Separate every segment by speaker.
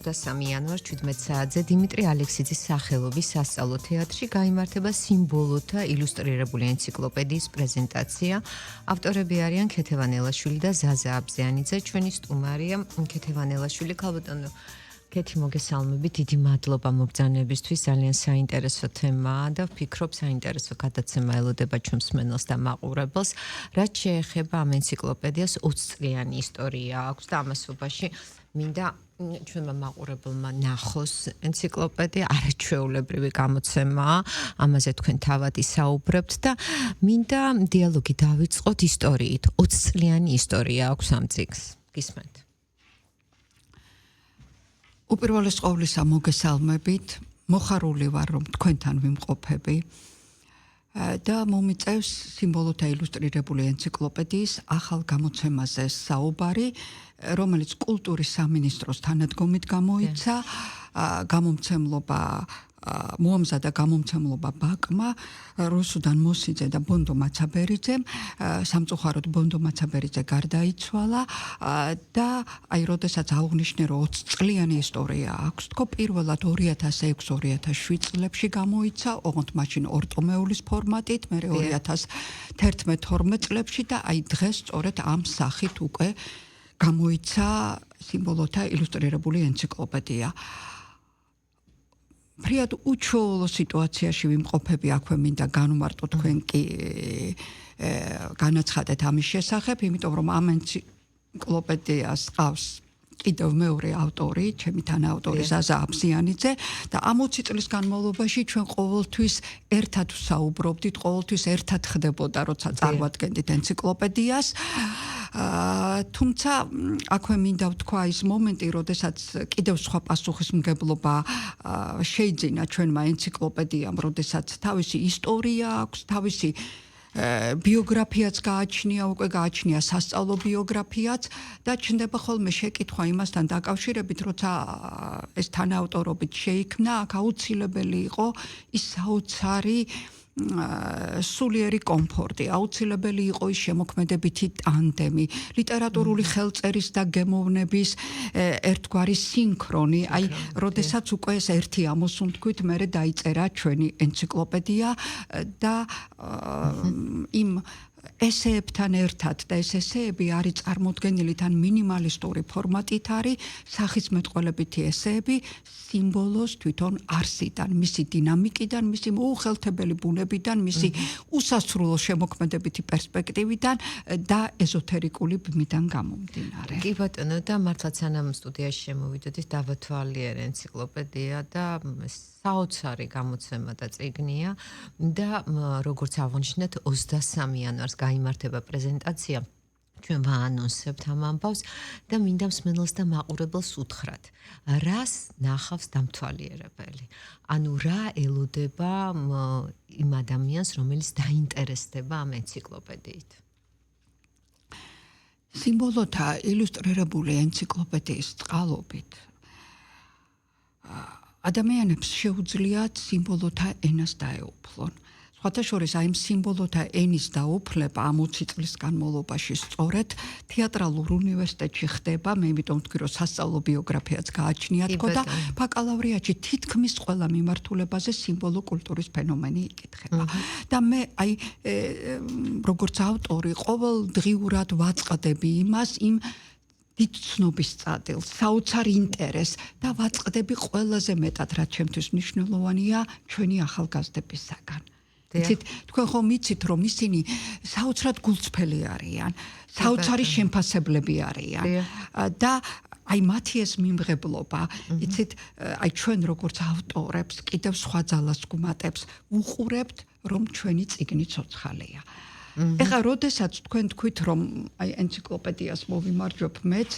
Speaker 1: 3 იანვარს 17 საათზე დიმიტრი ალექსიძის სახელობის სასწავლო თეატრში გაიმართება სიმბოლოთა ილუსტრირებული ენციკლოპედიის პრეზენტაცია. ავტორები არიან ქეთევანელაშვილი და ზაზა აბზიანიძე. ჩვენი სტუმარია ქეთევანელაშვილი. ქალბატონო ქეთი, მოგესალმებით, დიდი მადლობა მობრძანებისთვის. ძალიან საინტერესო თემაა და ვფიქრობ, საინტერესო გადაცემა ელოდება ჩვენს მსმენელს და მაყურებელს. რაც შეეხება ამ ენციკლოპედიას, 20 წლიანი ისტორია აქვს და ამასობაში მინდა ჩვენმა მაყურებელმა ნახოს ენციკლოპედია, არაჩვეულებრივი გამოცემაა, ამაზე თქვენ თავად ისაუბრებთ და მინდა დიალოგი დავიწყოთ ისტორიით. 20 წლიანი ისტორია აქვს ამ წიგნს. გისმენთ.
Speaker 2: უპირველეს ყოვლისა მოგესალმებით, მოხარული ვარ რომ თქვენთან ვიმყოფები და მომიწევს სიმბოლოთა ილუსტრირებული ენციკლოპედიის ახალ გამოცემაზე საუბარი, რომელიც კულტურის სამინისტროს თანადგომით გამოიცა, გამომცემლობა მოამზადა გამომცემლობა ბაკმა, რუსუდან მოსიძე და ბონდო მაცაბერიძემ, სამწუხაროდ ბონდო მაცაბერიძე გარდაიცვალა და აი როდესაც აღვნიშნე რომ 20 წლიანი ისტორია აქვს, თქო პირველად 2006-2007 წლებში გამოიცა, ოღონდ მაშინ ორტომეულის ფორმატით, მე 2011-12 წლებში და აი დღეს სწორედ ამ სახით უკვე გამოიცა სიმბოლოთა ილუსტრირებული ენციკლოპედია. ფრიად უჩვეულო სიტუაციაში ვიმყოფები, აქვე მინდა განვმარტო თქვენ კი განაცხადეთ ამის შესახებ, იმიტომ რომ ამ ენციკლოპედიას ყავს კიდევ მეორე ავტორი, ჩემი თანაავტორი ზაზა აბზიანიძე და ამ 20 წლის განმავლობაში ჩვენ ყოველთვის ერთად ვსაუბრობდით, ყოველთვის ერთად ხდებოდა, როცა წარმოადგენდით ენციკლოპედიას. თუმცა აქვე მინდა ვთქვა ის მომენტი, როდესაც კიდევ სხვა პასუხისმგებლობა შეიძინა ჩვენმა ენციკლოპედიამ, როდესაც თავისი ისტორია აქვს, თავისი ბიოგრაფიაც გააჩნია, უკვე გააჩნია სასწავლო ბიოგრაფიაც და ჩნდება ხოლმე შეკითხვა იმასთან დაკავშირებით, როცა ეს თანაავტორობით შეიქმნა, აქ აუცილებელი იყო ის საოცარი სულიერი კომფორტი, აუცილებელი იყო ის შემოქმედებითი ტანდემი, ლიტერატურული ხელწერის და გემოვნების ერთგვარი სინქრონი, აი, როდესაც უკვე ეს ერთი ამოსუნთქვით, მერე დაიწერა ჩვენი ენციკლოპედია და იმ ესეებთან ერთად და ეს ესეები არის წარმოდგენილი თან მინიმალისტური ფორმატით არის, სახისმეტყველებითი ესეები სიმბოლოს თვითონ არსიდან, მისი დინამიკიდან, მისი მოუხელთებელი ბუნებიდან, მისი უსასრულო შემოქმედებითი პერსპექტივიდან და ეზოთერიკული ბმიდან გამომდინარე.
Speaker 1: კი ბატონო, და მართლაც სანამ სტუდიაში შემოვიდოდით, დავათვალიერე ენციკლოპედია და საოცარი გამოცემა და წიგნია და როგორც აღვნიშნეთ 23 იანვარს გაიმართება პრეზენტაცია. ჩვენ ვაანონსებთ ამ ამბავს და მინდა მსმენელს და მაყურებელს უთხრათ, რას ნახავს დამთვალიერებელი. ანუ რა ელოდება იმ ადამიანს, რომელიც დაინტერესდება ამ ენციკლოპედიით.
Speaker 2: სიმბოლოთა ილუსტრირებული ენციკლოპედიის წყალობით ადამიანებს შეუძლიათ სიმბოლოთა ენას დაეუფლონ. სხვათა შორის აი სიმბოლოთა ენის დაუფლება ამ 20 წლის განმავლობაში სწორედ თეატრალურ უნივერსიტეტში ხდება, მე იმიტომ ვთქვი, რომ სასწავლო ბიოგრაფიაც გააჩნია თქო და ბაკალავრიატში თითქმის ყველა მიმართულებაზე სიმბოლო კულტურის ფენომენი იკითხება. და მე აი როგორც ავტორი ყოველდღიურად ვაწყდები იმას, იმ დიდ ცნობის წადილს, საოცარ ინტერესს და ვაწყდები ყველაზე მეტად, რაც ჩემთვის მნიშვნელოვანია, ჩვენი ახალგაზრდებისაგან. იცით, თქვენ ხომ იცით, რომ ისინი საოცრად გულწრფელი არიან, საოცარი შემფასებლები არიან და აი მათი ეს მიმღებლობა, იცით, აი ჩვენ როგორც ავტორებს, კიდევ სხვა ძალას გვუმატებს, ვუყურებთ, რომ ჩვენი წიგნი ცოცხალია. ეხლა როდესაც თქვენ თქვით რომ აი ენციკლოპედიას მოვიმარჯვებ მეც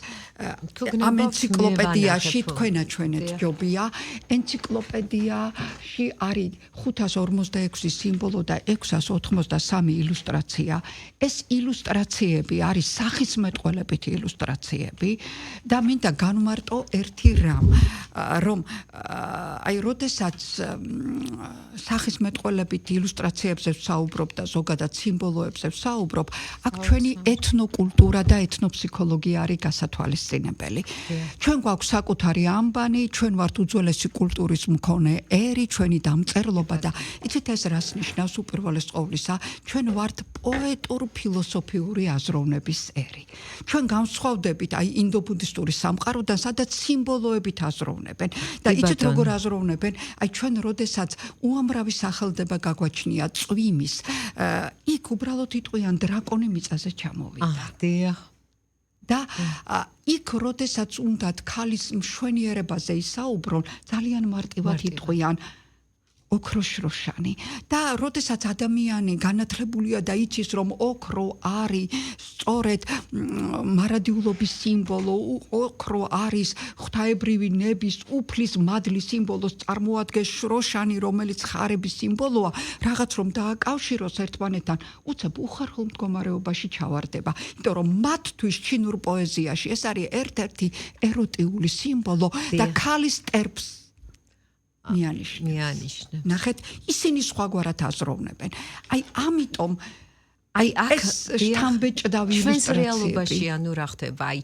Speaker 2: ამ ენციკლოპედიაში თქვენა ჩვენეთ ჯობია ენციკლოპედიაში არის 546 სიმბოლო და 683 ილუსტრაცია ეს ილუსტრაციები არის სახისმეტყველებითი ილუსტრაციები და მინდა განვმარტო ერთი რამ რომ აი როდესაც სახისმეტყველებითი ილუსტრაციებზე ვსაუბრობ და ზოგადად სიმბოლო სიმბოლოებზე ვსაუბრობ, აქ ჩვენი ეთნოკულტურა და ეთნოფსიქოლოგია არის გასათვალისწინებელი. ჩვენ გვაქვს საკუთარი ამბანი, ჩვენ ვართ უძველესი კულტურის მქონე ერი, ჩვენი დამწერლობა და იცით ეს რას ნიშნავს უპირველეს ყოვლისა, ჩვენ ვართ პოეტურ-ფილოსოფიური აზროვნების ერი. ჩვენ განსხვავდებით აი ინდობუდისტური სამყაროდან, სადაც სიმბოლოებით აზროვნებენ და იცით როგორ აზროვნებენ, აი ჩვენ როდესაც უამრავი სახელდება გაგვაჩნია წვიმის, იქ უბრალოდ იტყვიან დრაკონი მიწაზე ჩამოვიდა. და იქ როდესაც უნდათ ქალის მშვენიერებაზე ისაუბრონ, ძალიან მარტივად იტყვიან ოქროშროშანი და როდესაც ადამიანი განათლებულია და იცის რომ ოქრო არის სწორედ მარადიულობის სიმბოლო, ოქრო არის ღვთაებრივი ნების უფლის მადლის სიმბოლოს წარმოადგენს შროშანი, რომელიც ხარების სიმბოლოა, რაღაც რომ დააკავშიროს ერთმანეთთან, უცებ უხარხულ მდგომარეობაში ჩავარდება, იმიტომ რომ მათთვის ჩინურ პოეზიაში ეს არის ერთ-ერთი ეროტიული სიმბოლო და ქალის ტერფს მიანიშნებს. ნახეთ, ისინი სხვაგვარად აზროვნებენ. აი ამიტომ აი აქ შთამბეჭდავი
Speaker 1: ჩვენს რეალობაში ანუ რა ხდება? აი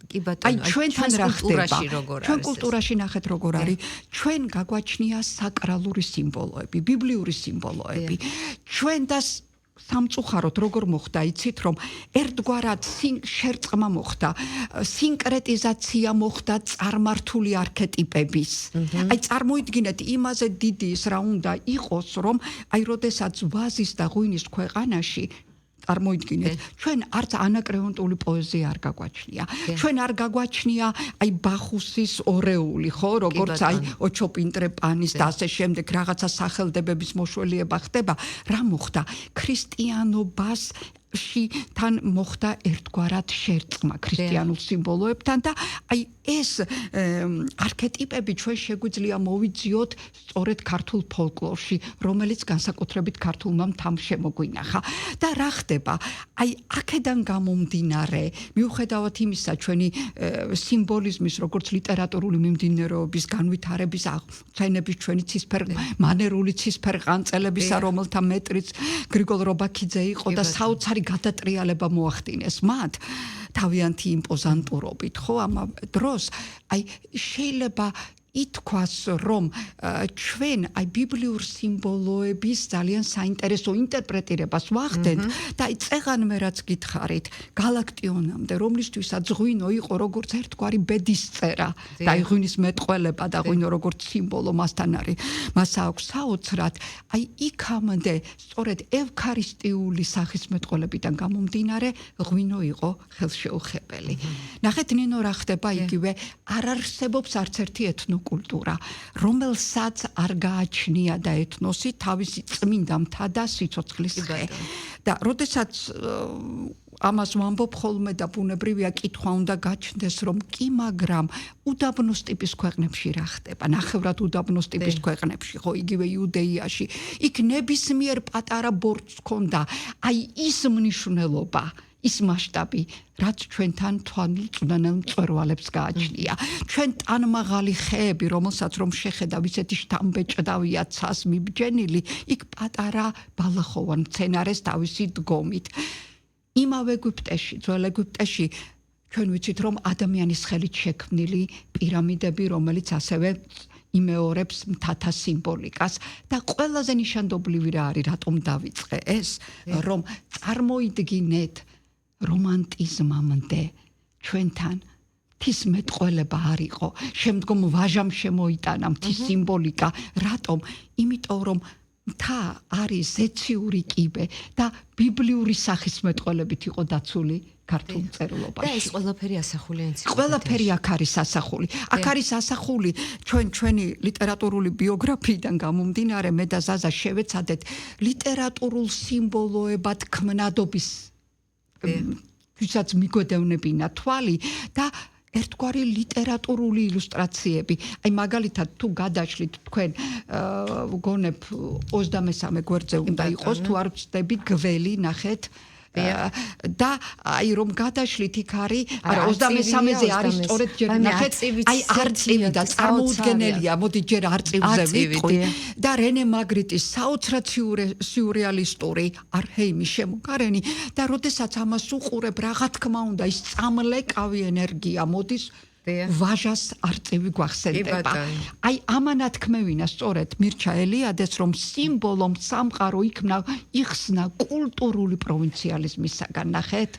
Speaker 1: კი ბატონო,
Speaker 2: ჩვენთან რა ხდება?
Speaker 1: როგორ არის?
Speaker 2: ჩვენ კულტურაში ნახეთ როგორ არის. ჩვენ გაგვაჩნია საკრალური სიმბოლოები, ბიბლიური სიმბოლოები. ჩვენ და სამწუხაროდ როგორ მოხდა, იცით რომ ერთგვარად შერწყმა მოხდა, სინკრეტიზაცია მოხდა წარმართული არქეტიპების. აი წარმოიდგინეთ იმაზე დიდი ის რა უნდა იყოს, რომ აი როდესაც ვაზის და ღვინის ქვეყანაში წარმოიდგინეთ, ჩვენ არც ანაკრეონტული პოეზია არ გაგვაჩნია. ჩვენ არ გაგვაჩნია აი ბახუსის ორეული, ხო, როგორც აი ოჩოპინტრეპანის და ასე შემდეგ რაღაცა სახელდებების მოშველიება ხდება. რა მოხდა? ქრისტიანობას თან მოხდა ერთგვარად შერწყმა ქრისტიანულ სიმბოლოებთან და აი ეს არქეტიპები ჩვენ შეგვიძლია მოვიძიოთ სწორედ ქართულ ფოლკლორში, რომელიც განსაკუთრებით ქართულმა მთამ შემოგვინახა. და რა ხდება? აი აქედან გამომდინარე, მიუხედავად იმისა, ჩვენი სიმბოლიზმის, როგორც ლიტერატურული მიმდინარეობის განვითარების აღწერების, ჩვენი მანერული ცისფერყანწელებისა, რომელთა მეტრიც გრიგოლ რობაქიძე იყო და საოცარი გადატრიალება მოახდინეს მათ თავიანთი იმპოზანტურობით, ხო, ამ დროს აი შეიძლება ითქვას, რომ ჩვენ აი ბიბლიურ სიმბოლოების ძალიან საინტერესო ინტერპრეტირებას ვახდენთ და აი წეღანმე რაც გითხარით, გალაქტიონამდე, რომლისთვისაც ღვინო იყო როგორც ერთგვარი ბედისწერა და აი ღვინის მეტყველება და ღვინო როგორც სიმბოლო მასთან არის, მას აქვს საოცრად, აი იქამდე სწორედ ევქარისტიული სახის მეტყველებიდან გამომდინარე, ღვინო იყო ხელშეუხებელი. ნახეთ ნინო რა ხდება იგივე, არ არსებობს არც ერთი კულტურა, რომელსაც არ გააჩნია და ეთნოსი თავისი წმინდა მთა და სიცოცხლის ხე. და როდესაც ამას ვამბობ ხოლმე და ბუნებრივია კითხვა უნდა გაჩნდეს, რომ კი, მაგრამ უდაბნოს ტიპის ქვეყნებში რა ხდება? ნახევრად უდაბნოს ტიპის ქვეყნებში, ხო, იგივე იუდეიაში, იქ ნებისმიერ პატარა ბორცვს ჰქონდა, აი ის მნიშვნელობა, ის მასშტაბი, რაც ჩვენთან თვალწვდენელ მწვერვალებს გააჩნია. ჩვენ ტანმაღალი ხეები, რომელსაც რომ შეხედავ, ისეთი შთამბეჭდავია ცას მიბჯენილი, იქ პატარა ბალახოვან მცენარეს თავისი დგომით. იმავე ეგვიპტეში, ძველ ეგვიპტეში, ჩვენ ვიცით, რომ ადამიანის ხელით შექმნილი პირამიდები, რომელიც ასევე იმეორებს მთათა სიმბოლიკას და ყველაზე ნიშანდობლივი რა არის, რატომ დავიწყე ეს, რომ წარმოიდგინეთ რომანტიზმამდე ჩვენთან მთის მეტყველება არ იყო, შემდგომ ვაჟამ შემოიტანა მთის სიმბოლიკა, რატომ? იმიტომ რომ მთა არის ზეციური კიბე და ბიბლიური სახის მეტყველებით იყო დაცული ქართულ მწერლობაში.
Speaker 1: და ეს ყველაფერი ასახულია ენციკლოპედიაში.
Speaker 2: ყველაფერი აქ არის ასახული. აქ არის ასახული ჩვენი ლიტერატურული ბიოგრაფიიდან გამომდინარე, მე და ზაზა შევეცადეთ ლიტერატურულ სიმბოლოებად ქმნადობის ვისაც მიგვედევნებინა თვალი და ერთგვარი ლიტერატურული ილუსტრაციები. აი მაგალითად თუ გადაშლით თქვენ გონებ 23 გვერდზე უნდა იყოს, თუ არ ვწდები გველი, ნახეთ და აი რომ გადაშლით იქ არის 23-ზე არის სწორედ ჯერ ნახეთ აი არწივი და წარმოუდგენელია მოდი ჯერ არწივზე ვიტყვი და რენე მაგრიტის საოცრად სიურეალისტური არჰეიმის შემოგარენი და როდესაც ამას უყურებ რა თქმა უნდა ის წამლეკავი ენერგია მოდის ვაჟას არწივი გვახსენდება. აი ამანათქმევინა სწორედ მირჩა ელიადეს რომ სიმბოლომ სამყარო იხსნა კულტურული პროვინციალიზმისაგან ნახეთ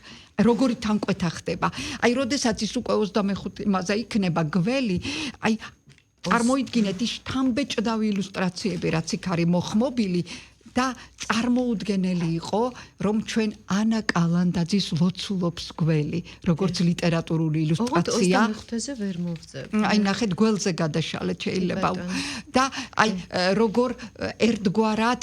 Speaker 2: როგორი თანკვეთა ხდება. აი როდესაც ის უკვე 25-მაზე იქნება გველი აი წარმოიდგინეთ ის თამბეჭდავი ილუსტრაციები რაც იქ არის მოხმობილი და წარმოუდგენელი იყო რომ ჩვენ ანა კალანდაძის ლოცულობს გველი როგორც ლიტერატურული ილუსტრაცია
Speaker 1: 25-ზე ვერ მოვწევ.
Speaker 2: აი ნახეთ გველზე გადაშალეთ შეიძლება და აი როგორ ერთგვარად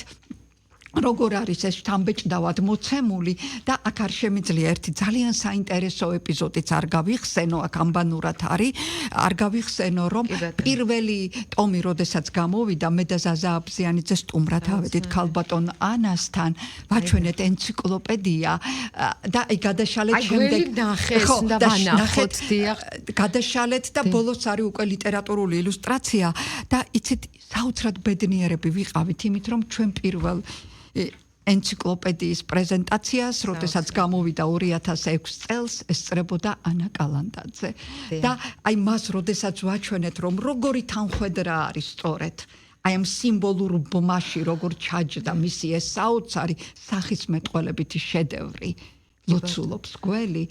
Speaker 2: როგორ არის ეს თამბეჭდავად მოცემული და აქ არ შემიძლია ერთი ძალიან საინტერესო ეპიზოდიც არ გავიხსენო აქ ამბანურად არის არ გავიხსენო რომ პირველი ტომი როდესაც გამოვიდა მე და ზაზა აბზიანიძე სტუმრად ავედით ქალბატონ ანასთან ვაჩვენეთ ენციკლოპედია და აი გადაშალეთ შემდეგ გადაშალეთ და ბოლოს არის უკვე ლიტერატურული ილუსტრაცია და იცით საოცრად ბედნიერები ვიყავით იმით რომ ჩვენ პირველ ენციკლოპედიის პრეზენტაციას, როდესაც გამოვიდა 2006 წელს, ესწრებოდა ანა კალანდაძე. და აი მას როდესაც ვაჩვენეთ, რომ როგორი თანხვედრა არის სწორედ, აი ამ სიმბოლურ ბმაში როგორ ჩაჯდა მისი ეს საოცარი სახისმეტყველებითი შედევრი, ლოცულობს გველი,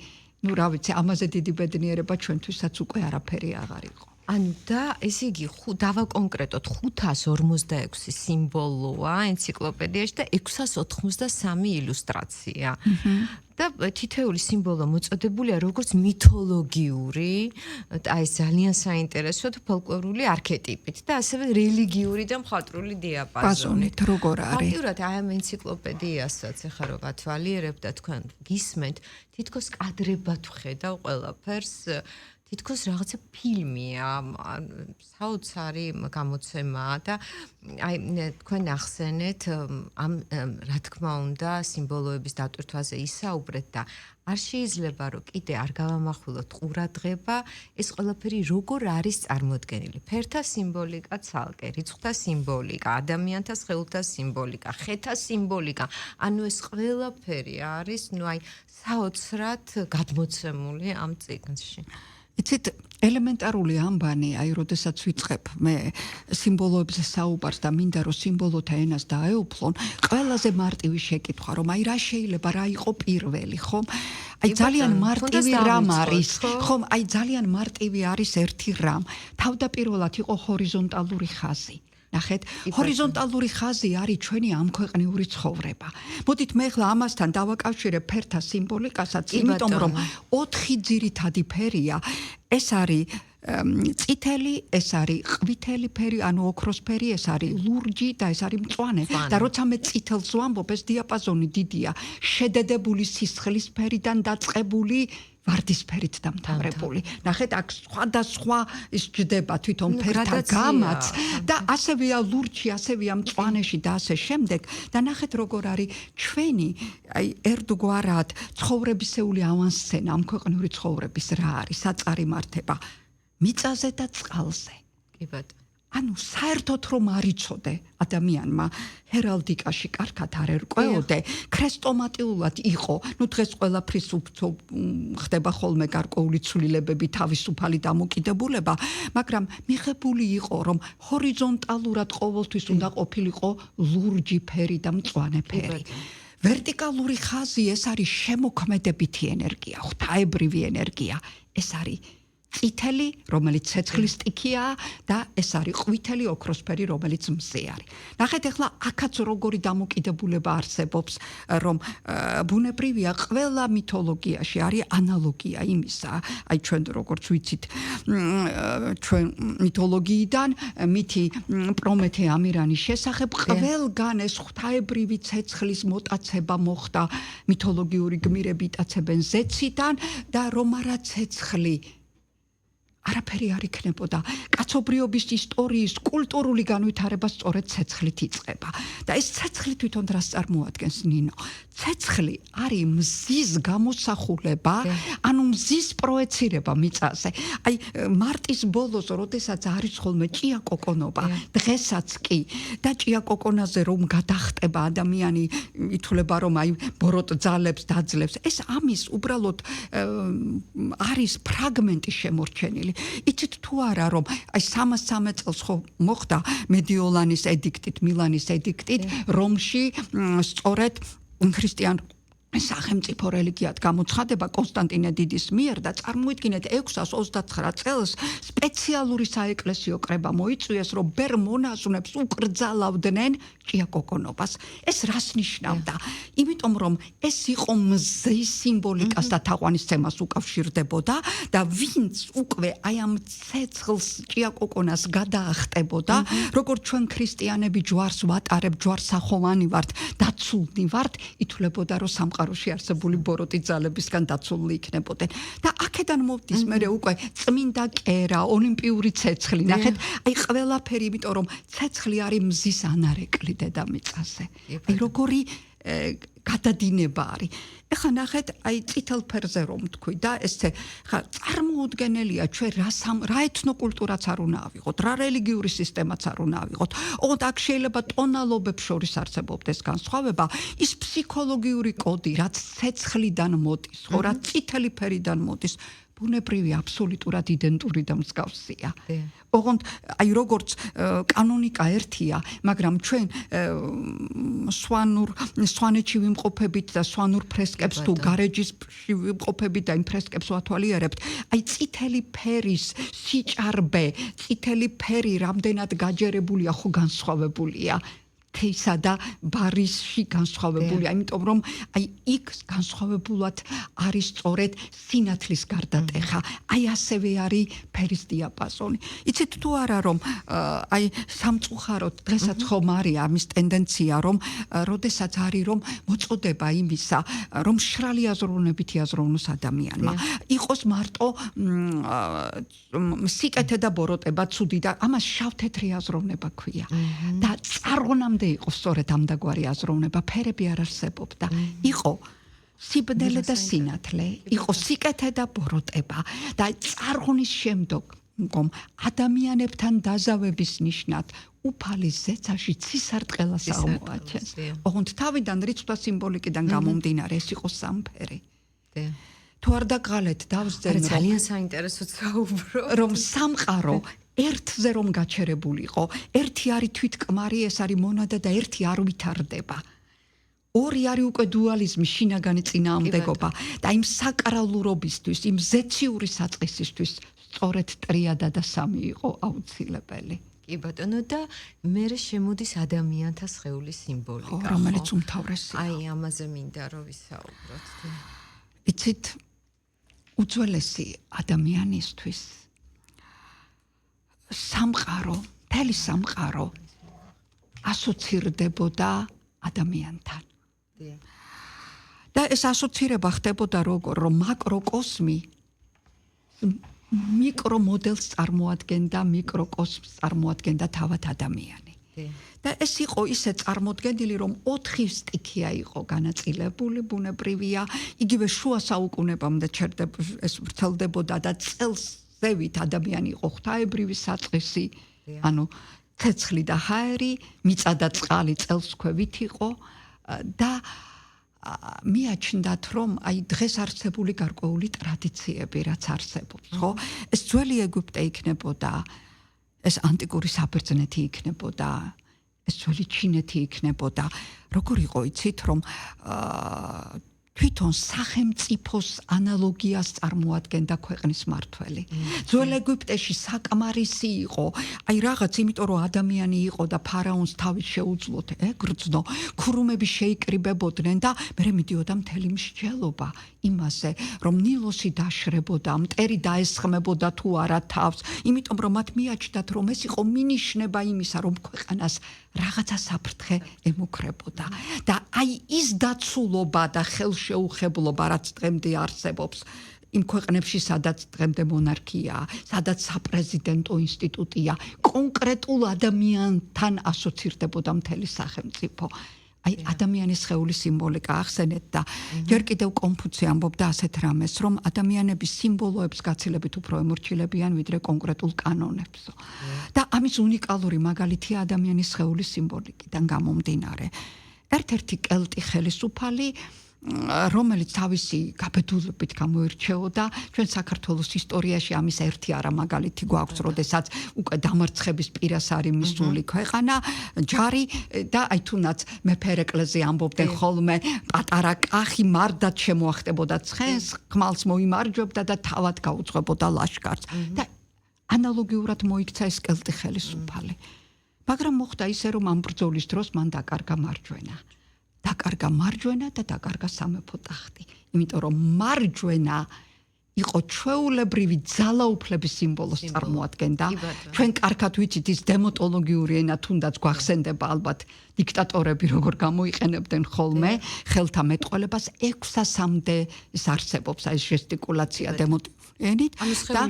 Speaker 2: ну რა ვიცი, ამაზე დიდი ბედნიერება ჩვენთვისაც უკვე არაფერი აღარ იყო.
Speaker 1: ანუ და ესე იგი დავაკონკრეტოთ 546 სიმბოლოა ენციკლოპედიაში და 683 ილუსტრაცია. და თითოეული სიმბოლო მოწოდებულია როგორც მითოლოგიური, აი ძალიან საინტერესო და ფოლკლორული არქეტიპით და ასევე რელიგიური და მხატვრული დიაპაზონით.
Speaker 2: როგორ არის?
Speaker 1: ფაქტურად აი ამ ენციკლოპედიასაც ახლა რო გათვალიერებ და თქვენ გისმენთ, თითქოს კადრებად ვხედავ ყველაფერს თითქოს რაღაცა ფილმია, საოცარი გამოცემაა და აი თქვენ ახსენეთ ამ რა თქმა უნდა სიმბოლოების დატვირთვაზე ისაუბრეთ და არ შეიძლება რომ კიდე არ გავამახვილოთ ყურადღება ეს ყველაფერი როგორ არის წარმოდგენილი. ფერთა სიმბოლიკა ცალკე, რიცხვთა სიმბოლიკა, ადამიანთა სხეულთა სიმბოლიკა, ხეთა სიმბოლიკა, ანუ ეს ყველაფერი არის, ну აი საოცრად გადმოცემული ამ წიგნში.
Speaker 2: იცით ელემენტარული ამბანი, აი როდესაც ვიწყებ მე სიმბოლოებზე საუბარს და მინდა რომ სიმბოლოთა ენას დაეუფლონ, ყველაზე მარტივი შეკითხვა რომ აი რა შეიძლება რა იყო პირველი, ხომ? აი ძალიან მარტივი რამ არის, ხომ? აი ძალიან მარტივი არის ერთი რამ. თავდაპირველად იყო ჰორიზონტალური ხაზი. ნახეთ, ჰორიზონტალური ხაზი არის ჩვენი ამქვეყნიური ცხოვრება. მოდით მე ახლა ამასთან დავაკავშირებ ფერთა სიმბოლიკასაც, იმიტომ რომ 4 ძირითადი ფერია. ეს არის წითელი, ეს არის ყვითელი ფერი, ანუ ოქროსფერი, ეს არის ლურჯი და ეს არის მწვანე. და როცა მე წითელს ვამბობ, ეს დიაპაზონი დიდია, შედედებული სისხლის ფერიდან დაწყებული ვარდისფერით დამთავრებული. ნახეთ, აქ სხვადასხვა ის ჯდება თვითონ ფერთა გამაც და ასევეა ლურჯი, ასევეა მწვანეში და ასე შემდეგ. და ნახეთ როგორ არის ჩვენი აი ერთგვარად ცხოვრებისეული ავანსცენა, ამ ქვეყნიური ცხოვრების რა არის, საწარიმართება მიწაზე და წყალზე.
Speaker 1: კი ბატონო.
Speaker 2: ანუ საერთოდ რომ არიცოდე ადამიანმა ჰერალდიკაში კარგად არ ერკვეოდე, ქრესტომატიულად იყო, ну დღეს ყველაფრის ხდება ხოლმე გარკვეული ცვლილებები, თავისუფალი დამოკიდებულება, მაგრამ მიღებული იყო, რომ ჰორიზონტალურად ყოველთვის უნდა ყოფილიყო ლურჯი ფერი და მწვანე ფერი. ვერტიკალური ხაზი ეს არის შემოქმედებითი ენერგია, ღვთაებრივი ენერგია, ეს არის წითელი, რომელიც ცეცხლის სტიქია და ეს არის ყვითელი ოქროსფერი, რომელიც მზე არის. ნახეთ ახლა აქაც როგორი დამოკიდებულება არსებობს, რომ ბუნებრივია ყველა მითოლოგიაში არის ანალოგია იმისა, აი ჩვენ როგორც ვიცით, ჩვენ მითოლოგიიდან მითი პრომეთე ამირანის შესახებ ყველგან ეს ღვთაებრივი ცეცხლის მოტაცება მოხდა, მითოლოგიური გმირები იტაცებენ ზეციდან და რომ არა ცეცხლი არაფერი არ იქნებოდა. კაცობრიობის ისტორიის კულტურული განვითარება სწორედ ცეცხლით იწყება. და ეს ცეცხლი თვითონ რას წარმოადგენს, ნინო? ცეცხლი არის მზის გამოსახულება, ანუ მზის პროექცირება მიწაზე. აი მარტის ბოლოს, როდესაც არის ხოლმე ჭიაკოკონობა, დღესაც კი და ჭიაკოკონაზე რომ გადახტება ადამიანი, ითვლება რომ აი ბოროტ ძალებს დაძლევს. ეს ამის უბრალოდ არის ფრაგმენტი შემორჩენილი. იცით თუ არა რომ აი 313 წელს ხო მოხდა მედიოლანის ედიქტით, მილანის ედიქტით, რომში სწორედ ქრისტიან სახელმწიფო რელიგიად გამოცხადება კონსტანტინე დიდის მიერ და წარმოიდგინეთ 629 წელს სპეციალური საეკლესიო კრება მოიწვიეს, რომ ბერ მონაზვნებს უკრძალავდნენ ჭიაკოკონობას. ეს რას ნიშნავდა? იმიტომ რომ ეს იყო მზის სიმბოლიკას და თაყვანისცემას უკავშირდებოდა და ვინც უკვე აი ამ ცეცხლს ჭიაკოკონას გადაახტებოდა, როგორც ჩვენ ქრისტიანები ჯვარს ვატარებ, ჯვარსახოვანი ვართ, დაცულნი ვართ, ითვლებოდა რომ სამყაროში არსებული ბოროტი ძალებისგან დაცული იქნებოდნენ. და აქედან მოვდის მე უკვე წმინდა კერა, ოლიმპიური ცეცხლი. ნახეთ, აი ყველაფერი, იმიტომ რომ ცეცხლი არის მზის ანარეკლი დედამიწაზე. აი როგორი გადადინება არის. ეხლა ნახეთ, აი წითელ ფერზე რომ თქვი და ესე ხა წარმოუდგენელია ჩვენ რა ეთნოკულტურაც არ უნდა ავიღოთ, რა რელიგიური სისტემაც არ უნდა ავიღოთ. ოღონდ აქ შეიძლება ტონალობებს შორის არსებობდეს განსხვავება, ის ფსიქოლოგიური კოდი, რაც ცეცხლიდან მოდის, ხო, რაც წითელი ფერიდან მოდის, ბუნებრივი აბსოლუტურად იდენტური და მსგავსია. ოღონდ აი როგორც კანონიკა ერთია, მაგრამ ჩვენ სვანეთში ვიმყოფებით და სვანურ ფრესკებს თუ გარეჯისში ვიმყოფებით და იმ ფრესკებს ვათვალიერებთ, აი წითელი ფერის სიჭარბე, წითელი ფერი რამდენად გაჯერებულია, ხო განსხვავებულია. თეისა და ბარისში განსხვავებულია, იმიტომ რომ აი იქ განსხვავებულად არის სწორედ სინათლის გარდატეხა. აი ასევე არის ფერის დიაპაზონი. იცით თუ არა რომ აი სამწუხაროდ დღესაც ხომ არის ამის ტენდენცია რომ როდესაც არის რომ მოწოდება იმისა რომ შრალი აზროვნებით იაზროვნოს ადამიანმა. იყოს მარტო სიკეთე და ბოროტება ცუდი და ამას შავ-თეთრი აზროვნება ქვია. და წარღონამდე იყო სწორედ ამდაგვარი აზროვნება, ფერები არ არსებობდა. იყო სიბნელე და სინათლე, იყო სიკეთე და ბოროტება და წარღონის შემდგომ ადამიანებთან დაზავების ნიშნად უფალი ზეცაში ცისარტყელას აღმოაჩენს. ოღონდ თავიდან რიცხვთა სიმბოლიკიდან გამომდინარე ეს იყო სამფერი. თუ არ დაგღალეთ დავსძენ
Speaker 1: ძალიან საინტერესოა საუბრო
Speaker 2: რომ სამყარო ერთზე რომ გაჩერებულიყო, ერთი არის თვითკმარი, ეს არის მონადა და ერთი არ ვითარდება. ორი არის უკვე დუალიზმი, შინაგანი წინააღმდეგობა და იმ საკრალურობისთვის, იმ ზეციური საწყისისთვის სწორედ ტრიადა და სამი იყო აუცილებელი.
Speaker 1: კი ბატონო და მე შემოდის ადამიანთა სხეულის სიმბოლიკა,
Speaker 2: რომელიც უმთავრესია.
Speaker 1: აი ამაზე მინდა რომ ვისაუბროთ.
Speaker 2: იცით, უძველესი ადამიანისთვის სამყარო, მთელი სამყარო ასოცირდებოდა ადამიანთან. და ეს ასოცირება ხდებოდა როგორ, რომ მაკროკოსმი მიკრომოდელს წარმოადგენდა, მიკროკოსმს წარმოადგენდა თავად ადამიანი. და ეს იყო ისე წარმოდგენილი, რომ 4 სტიქია იყო განაწილებული, ბუნებრივია, იგივე შუა საუკუნეებამდე ეს ვრცელდებოდა და წელს ზევით ადამიანი იყო ღვთაებრივი საწყისი, ანუ ცეცხლი და ჰაერი, მიწა და წყალი წელსქვევით იყო და მიაჩნდათ რომ აი დღეს არსებული გარკვეული ტრადიციები რაც არსებობს, ხო? ეს ძველი ეგვიპტე იქნებოდა, ეს ანტიკური საბერძნეთი იქნებოდა, ეს ძველი ჩინეთი იქნებოდა. როგორ იყო იცით რომ თვითონ სახელმწიფოს ანალოგიას წარმოადგენდა ქვეყნის მართველი. ძველ ეგვიპტეში საკმარისი იყო, აი რაღაც, იმიტომ რომ ადამიანი იყო და ფარაონს თავის შეუძლოთ ეგრძნო, ქურუმები შეიკრიბებოდნენ და მე მიდიოდა მთელი მსჯელობა იმაზე, რომ ნილოსი დაშრებოდა, მტერი დაესხმებოდა თუ არა თავს, იმიტომ რომ მათ მიაჩნდათ, რომ ეს იყო მინიშნება იმისა, რომ ქვეყანას რაღაცა საფრთხე ემუქრებოდა. და აი ის დაცულობა და ხელშეუხებლობა, რაც დღემდე არსებობს, იმ ქვეყნებში, სადაც დღემდე მონარქიაა, სადაც საპრეზიდენტო ინსტიტუტია, კონკრეტულ ადამიანთან ასოცირდებოდა მთელი სახელმწიფო. აი ადამიანის სხეულის სიმბოლიკა ახსენეთ და ჯერ კიდევ კონფუცი ამბობდა ასეთ რამეს, რომ ადამიანები სიმბოლოებს გაცილებით უფრო ემორჩილებიან ვიდრე კონკრეტულ კანონებსო. და ამის უნიკალური მაგალითია ადამიანის სხეულის სიმბოლიკიდან გამომდინარე. ერთ-ერთი კელტი ხელისუფალი რომელიც თავისი გაბედულებით გამოირჩეოდა ჩვენ საქართველოს ისტორიაში ამის ერთი არა მაგალითი გვაქვს, როდესაც უკვე დამარცხების პირას არის მისული ქვეყანა, ჯარი და აი თუნდაც მეფე ერეკლეზე ამბობდნენ ხოლმე პატარა კახი მარდად შემოახტებოდა ცხენს, ხმალს მოიმარჯვებდა და თავად გაუძღვებოდა ლაშქარს. და ანალოგიურად მოიქცა ეს კელტი ხელისუფალი. მაგრამ მოხდა ისე, რომ ამ ბრძოლის დროს მან დაკარგა მარჯვენა. დაკარგა მარჯვენა და დაკარგა სამეფო ტახტი. იმიტომ რომ მარჯვენა იყო ჩვეულებრივი ძალაუფლების სიმბოლოს წარმოადგენდა. ჩვენ კარგად ვიცით ის დემონტოლოგიური ენა თუნდაც გვახსენდება ალბათ დიქტატორები როგორ გამოიყენებდნენ ხოლმე ხელთა მეტყველებას 600-მდე ის არსებობს ეს ჟესტიკულაცია დემონტენით და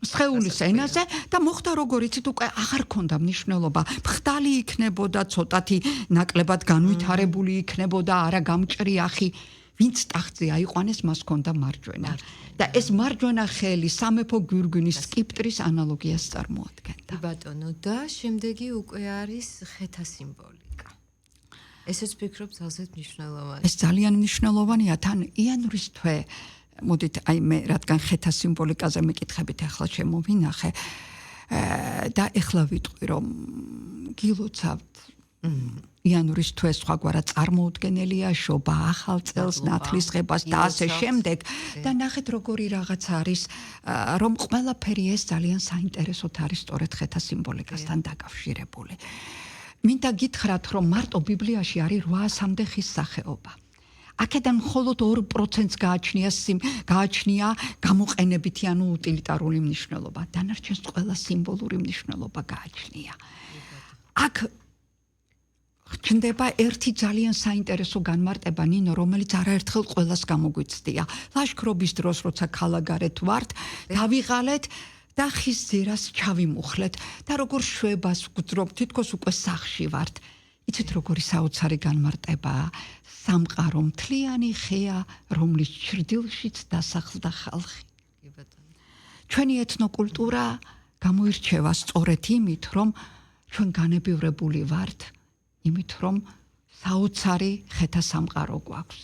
Speaker 2: სხეულის ენაზე და მოხდა როგორ იცით უკვე აღარ ქონდა მნიშვნელობა. ფხდალი იქნებოდა, ცოტათი ნაკლებად განვითარებული იქნებოდა, არა გამჭრიახი. ვინც ტახტზე აიყვანეს, მას ჰქონდა მარჯვენა. და ეს მარჯვენა ხელი სამეფო გვირგვინის სკიპტრის ანალოგიას წარმოადგენდა.
Speaker 1: ბატონო, და შემდეგი უკვე არის ხეთა სიმბოლიკა. ესეც ვფიქრობ ძალზედ მნიშვნელოვანია.
Speaker 2: ეს ძალიან მნიშვნელოვანია, თან იანვრის თვე, მოდით აი მე რადგან ხეთა სიმბოლიკაზე მეკითხებით ახლა შემოვინახე და ახლა ვიტყვი რომ გილოცავთ იანვრის თვე სხვაგვარად წარმოუდგენელია შობა ახალ წელს ნათლისღებას და ასე შემდეგ და ნახეთ როგორი რაღაც არის რომ ყველაფერი ეს ძალიან საინტერესოდ არის სწორედ ხეთა სიმბოლიკასთან დაკავშირებული. მინდა გითხრათ რომ მარტო ბიბლიაში არის 800-მდე ხის სახეობა. აქედან მხოლოდ 2%-ს გააჩნია გამოყენებითი ანუ უტილიტარული მნიშვნელობა. დანარჩენს ყველა სიმბოლური მნიშვნელობა გააჩნია. აქ ჩნდება ერთი ძალიან საინტერესო განმარტება ნინო, რომელიც არაერთხელ ყველას გამოგვიცდია. ლაშქრობის დროს, როცა ქალაქარეთ ვართ, დავიღალეთ და ხის ძირას ჩავიმუხლეთ და როგორ შვებას ვგძრობ, თითქოს უკვე სახლში ვართ. იცით როგორი საოცარი განმარტებაა? სამყარო მთლიანი ხეა, რომლის ჩრდილშიც დასახლდა ხალხი. ჩვენი ეთნოკულტურა გამოირჩევა სწორედ იმით, რომ ჩვენ განებივრებული ვართ იმით რომ საოცარი ხეთა სამყარო გვაქვს.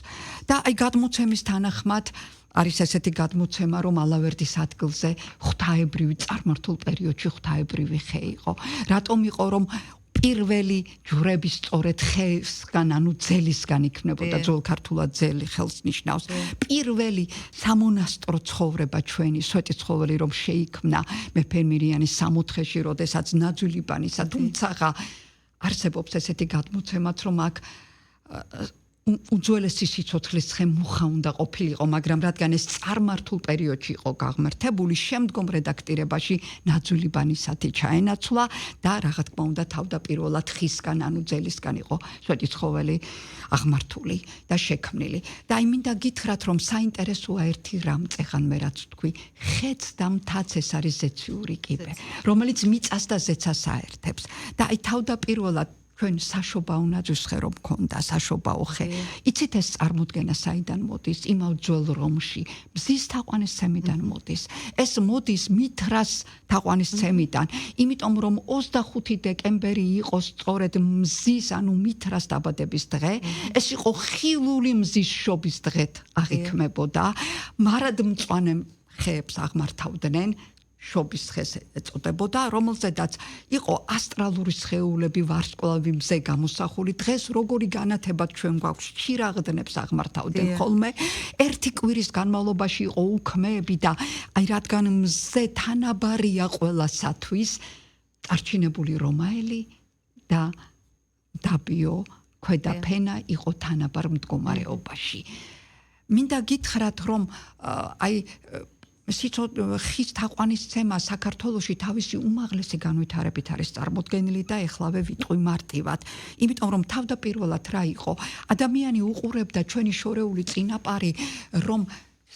Speaker 2: და აი გადმოცემის თანახმად არის ესეთი გადმოცემა რომ ალავერდის ადგილზე ღვთაებრივი წარმართულ პერიოდში ღვთაებრივი ხე იყო. რატომ იყო რომ პირველი ჯვრები სწორედ ხესგან ანუ ძელისგან იქნებოდა ძველ ქართულად ძელი ხელს ნიშნავს. პირველი სამონასტრო ცხოვრება ჩვენი სვეტი ცხოველი რომ შეიქმნა მეფე მირიანის სამოთხეში, როდესაც ნაძვილიბანისა თუმცაღა არსებობს ესეთი გადმოცემაც, რომ აქ უძველესი სიცოცხლის ცხე მუხა უნდა ყოფილიყო, მაგრამ რადგან ეს წარმართულ პერიოდში იყო გაღმერთებული, შემდგომ რედაქტირებაში ნაძვილიბანისათი ჩაენაცვლა და რა თქმა უნდა თავდაპირველად ხისგან ანუ ძელისგან იყო სვეტი ცხოველი აღმართული და შექმნილი. და აი მინდა გითხრათ, რომ საინტერესოა ერთი რამ წეხან მე რაც თქვი, ხეც და მთაც ეს არის ზეციური კიბე, რომელიც მიწას და ზეცას აერთებს. და აი თავდაპირველად ჩვენ საშობაო ნაძვისხე რომ მქონდა, საშობაო ხე. იცით ეს წარმოდგენა საიდან მოდის? იმავ ძველ რომში მზის თაყვანისცემიდან მოდის. ეს მოდის მითრას თაყვანისცემიდან, იმიტომ რომ 25 დეკემბერი იყო სწორედ მზის ანუ მითრას დაბადების დღე. ეს იყო ხილული მზის შობის დღეთ აღიქმებოდა. მარადმწვანე ხეებს აღმართავდნენ. შობის ხეს ეწოდებოდა, რომელზედაც იყო ასტრალური სხეულები, ვარსკვლავი, მზე გამოსახული. დღეს როგორი განათება ჩვენ გვაქვს, ჩირაღდნებს აღმართავდნენ ხოლმე. ერთი კვირის განმავლობაში იყო უქმეები და აი რადგან მზე თანაბარია ყველასათვის, წარჩინებული რომაელი და დაბიო ქვედაფენა იყო თანაბარ მდგომარეობაში. მინდა გითხრათ, რომ აი ხის თაყვანისცემა საქართველოში თავისი უმაღლესი განვითარებით არის წარმოდგენილი და ეხლავე ვიტყვი მარტივად. იმიტომ რომ თავდაპირველად რა იყო? ადამიანი უყურებდა ჩვენი შორეული წინაპარი, რომ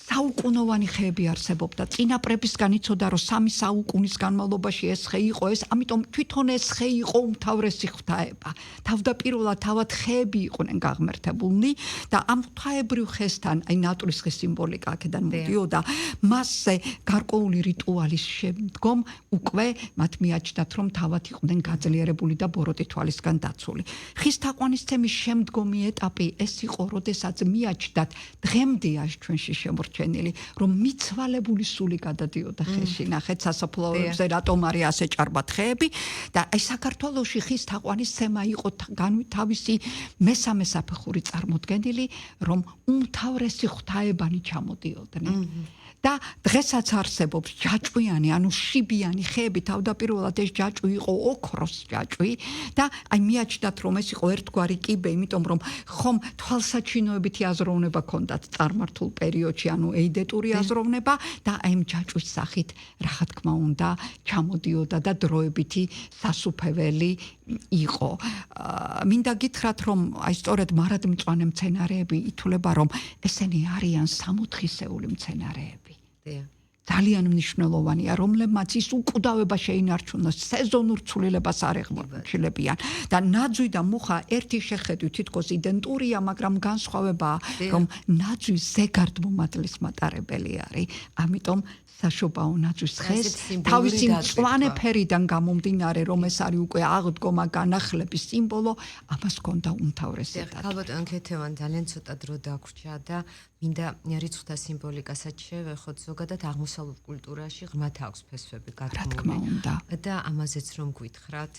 Speaker 2: საუკუნოვანი ხეები არსებობდა. წინაპრებისგან იცოდა, რომ 3 საუკუნის განმავლობაში ეს ხე იყო ეს, ამიტომ თვითონ ეს ხე იყო უმთავრესი ღვთაება. თავდაპირველად თავად ხეები იყვნენ გაღმერთებულნი და ამ ღვთაებრივ ხესთან, აი ნატურის ხის სიმბოლიკა აქედან მოდიოდა, მასზე გარკვეული რიტუალის შემდგომ უკვე მათ მიაჩნდათ, რომ თავად იყვნენ გაძლიერებული და ბოროტი თვალისგან დაცული. ხის თაყვანისცემის შემდგომი ეტაპი ეს იყო, როდესაც მიაჩნდათ დღემდეა ჩვენში შემორჩენილი, რომ მიცვალებული სული გადადიოდა ხეში. ნახეთ სასაფლაოებზე რატომ არის ასე ჭარბად ხეები და აი საქართველოში ხის თაყვანისცემა იყო თავისი მესამე საფეხური წარმოდგენილი, რომ უმთავრესი ღვთაებანი ჩამოდიოდნენ. და დღესაც არსებობს ჯაჭვიანი, ანუ შიბიანი ხეები, თავდაპირველად ეს ჯაჭვი იყო ოქროს ჯაჭვი და აი მიაჩნდათ, რომ ეს იყო ერთგვარი კიბე, იმიტომ რომ ხომ თვალსაჩინოებითი აზროვნება ჰქონდათ წარმართულ პერიოდში, ანუ ეიდეტური აზროვნება და აი ამ ჯაჭვის სახით, რა თქმა უნდა, ჩამოდიოდა და დროებითი სასუფეველი იყო. მინდა გითხრათ, რომ აი სწორედ მარადმწვანე მცენარეები ითვლება, რომ ესენი არიან სამოთხისეული მცენარეები. ძალიან მნიშვნელოვანია, რომლებმაც ის უკვდავება შეინარჩუნოს, სეზონურ ცვლილებას არ ეხმარებიან და ნაძვი და მუხა ერთი შეხედვით თითქოს იდენტურია, მაგრამ განსხვავებაა, რომ ნაძვი ზეგარდმომადლის მატარებელი არის. ამიტომ საშობაო ნაძვის ხეს თავისი მწვანე ფერიდან გამომდინარე, რომ ეს არის უკვე აღდგომა განახლების სიმბოლო, ამას ჰქონდა უმთავრესი დატვირთვა.
Speaker 1: ქალბატონ ქეთევან ძალიან ცოტა დრო დაგვრჩა და მინდა რიცხვთა სიმბოლიკასაც შევეხოთ. ზოგადად აღმოსავლურ კულტურაში ღრმად აქვს ფესვები გათქმული და ამაზეც რომ გვითხრათ.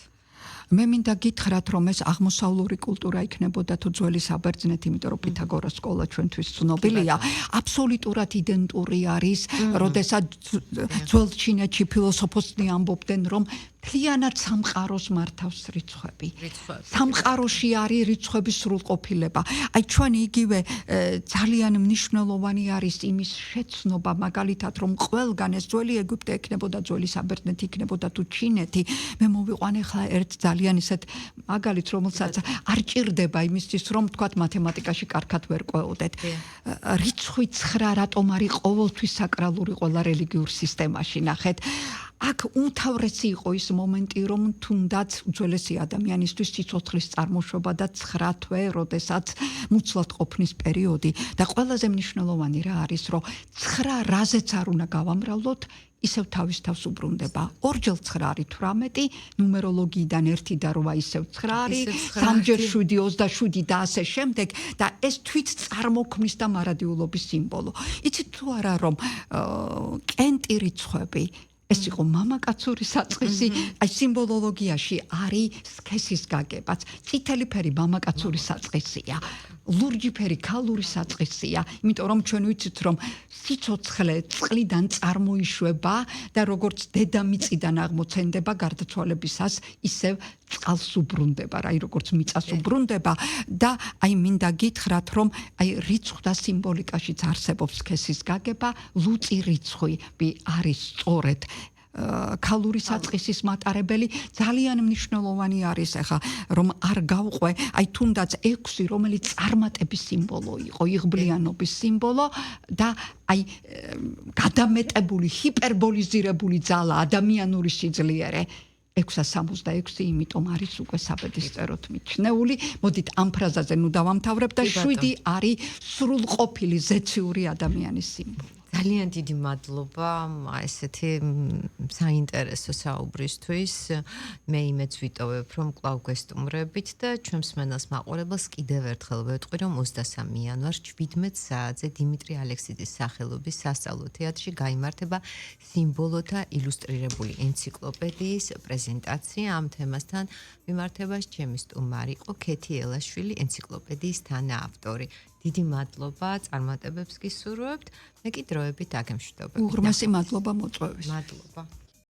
Speaker 2: მე მინდა გითხრათ, რომ ეს აღმოსავლური კულტურა იქნებოდა თუ ძველი საბერძნეთი, იმიტომ რომ პითაგორას სკოლა ჩვენთვის ცნობილია, აბსოლუტურად იდენტური არის, როდესაც ძველ ჩინეთში ფილოსოფოსნი ამბობდნენ, რომ მთლიანად სამყაროს მართავს რიცხვები. სამყაროში არის რიცხვების სრულყოფილება. აი ჩვენ იგივე ძალიან მნიშვნელოვანი არის იმის შეცნობა, მაგალითად, რომ ყველგან ეს ძველი ეგვიპტე იქნებოდა, ძველი საბერძნეთი იქნებოდა თუ ჩინეთი. მე მოვიყვანე ხა ერთ ძალიან ისეთ მაგალითს, რომელსაც არ ჭირდება იმისთვის, რომ თქვათ მათემატიკაში კარგად ვერ ყვეოდეთ. რიცხვი 9 რატომ არის ყოველთვის საკრალური ყველა რელიგიურ სისტემაში, ნახეთ. აქ უმთავრესი იყო ის მომენტი, რომ თუნდაც უძველესი ადამიანისთვის სიცოცხლის წარმოშობა და 9 თვე, როდესაც მუცლად ყოფნის პერიოდი და ყველაზე მნიშვნელოვანი რა არის, რომ 9 რაზეც არ უნდა გავამრავლოთ, ისევ თავის თავს უბრუნდება. 2 × 9 არის 18, ნუმეროლოგიიდან 1 და 8 ისევ 9 არის, 3 × 7 27 და ასე შემდეგ და ეს თვით წარმოქმნის და მარადიულობის სიმბოლო. იცით თუ არა, რომ კენტი რიცხვები ეს იყო მამაკაცური საწყისი, აი სიმბოლოლოგიაში არის სქესის გაგებაც. წითელი ფერი მამაკაცური საწყისია, ლურჯი ფერი ქალური საწყისია, იმიტომ რომ ჩვენ ვიცით, რომ სიცოცხლე წყლიდან წარმოიშვება და როგორც დედამიწიდან აღმოცენდება გარდაცვალებისას, ისევ წყალს უბრუნდება, აი როგორც მიწას უბრუნდება და აი მინდა გითხრათ, რომ აი რიცხვთა სიმბოლიკაშიც არსებობს სქესის გაგება, ლუწი რიცხვი არის სწორედ ქალური საწყისის მატარებელი. ძალიან მნიშვნელოვანი არის ახლა, რომ არ გავყვე, აი თუნდაც 6, რომელიც წარმატების სიმბოლო იყო, იღბლიანობის სიმბოლო და აი გადამეტებული, ჰიპერბოლიზირებული ძალა, ადამიანური სიძლიერე 666, იმიტომ არის უკვე საბედისწეროდ მიჩნეული. მოდით ამ ფრაზაზე ნუ დავამთავრებ და 7 არის სრულყოფილი ზეციური ადამიანის სიმბოლო.
Speaker 1: ძალიან დიდი მადლობა ესეთი საინტერესო საუბრისთვის. მე იმეც ვიტოვებ, რომ კვლავ გვესტუმრებით და ჩვენს მსმენელს მაყურებელს კიდევ ერთხელ ვეტყვი, რომ 23 იანვარს 17 საათზე დიმიტრი ალექსიძის სახელობის სასწავლო თეატრში გაიმართება სიმბოლოთა ილუსტრირებული ენციკლოპედიის პრეზენტაცია. ამ თემასთან მიმართებას ჩემი სტუმარი იყო ქეთი ელაშვილი, ენციკლოპედიის თანაავტორი. დიდი მადლობა, წარმატებებს გისურვებთ. მე კი დროებით აგემშვიდობებით.
Speaker 2: უღრმესი მადლობა მოწვევის.
Speaker 1: მადლობა.